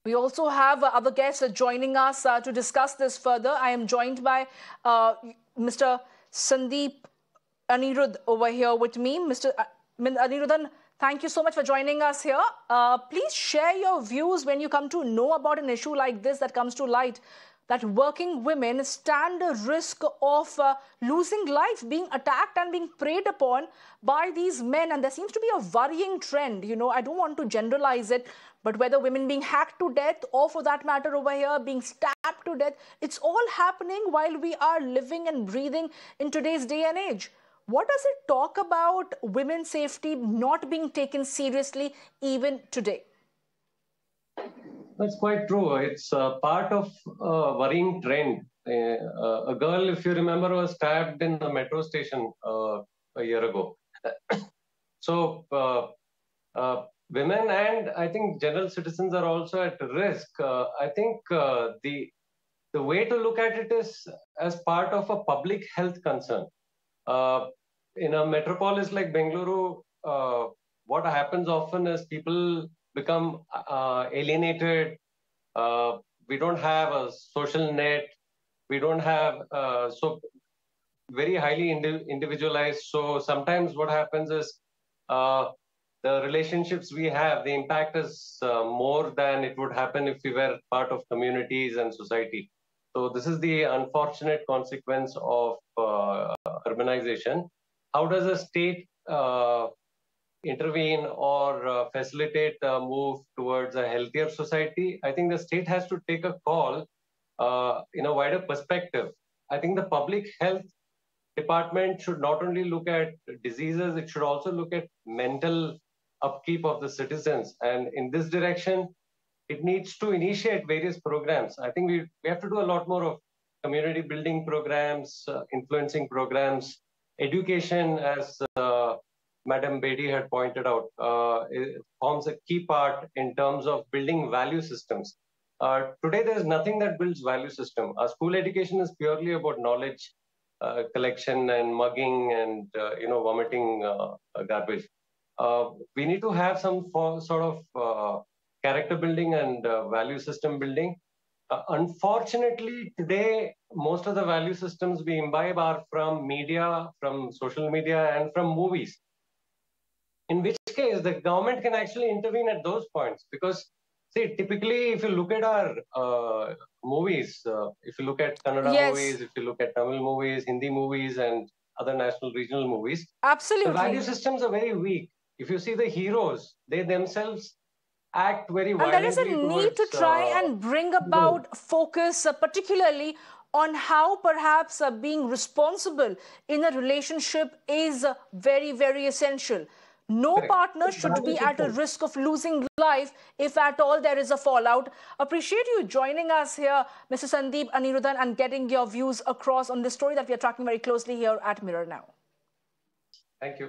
We also have other guests joining us to discuss this further. I am joined by Mr. Sandeep Anirudh over here with me. Mr. Anirudhan, thank you so much for joining us here. Please share your views when you come to know about an issue like this that comes to light, that working women stand a risk of losing life, being attacked and being preyed upon by these men. And there seems to be a worrying trend. I don't want to generalize it, but whether women being hacked to death or for that matter over here being stabbed to death, it's all happening while we are living and breathing in today's day and age. What does it talk about women's safety not being taken seriously even today? That's quite true. It's part of a worrying trend. A girl, if you remember, was stabbed in a metro station a year ago. So, women and I think general citizens are also at risk. I think the way to look at it is as part of a public health concern. In a metropolis like Bengaluru, what happens often is people become alienated. We don't have a social net. We don't have so very highly individualized. So sometimes what happens is the relationships we have, the impact is more than it would happen if we were part of communities and society. So this is the unfortunate consequence of urbanization. How does a state intervene or facilitate a move towards a healthier society? I think the state has to take a call in a wider perspective. I think the public health department should not only look at diseases, it should also look at mental upkeep of the citizens. And in this direction, it needs to initiate various programs. I think we have to do a lot more of community building programs, influencing programs, education, as Madam Bedi had pointed out, it forms a key part in terms of building value systems. Today, there is nothing that builds value system. Our school education is purely about knowledge collection and mugging and vomiting garbage. We need to have some sort of character building and value system building. Unfortunately, today, most of the value systems we imbibe are from media, from social media, and from movies. In which case, the government can actually intervene at those points because, see, typically, if you look at our movies, if you look at Kannada movies, if you look at Tamil movies, Hindi movies, and other national regional movies, absolutely, the value systems are very weak. If you see the heroes, they themselves act very violently. And there is a need to try and bring about focus, particularly on how perhaps being responsible in a relationship is very, very essential. No partner should be at a risk of losing life if at all there is a fallout. Appreciate you joining us here, Mr. Sandeep Anirudhan, and getting your views across on this story that we are tracking very closely here at Mirror Now. Thank you.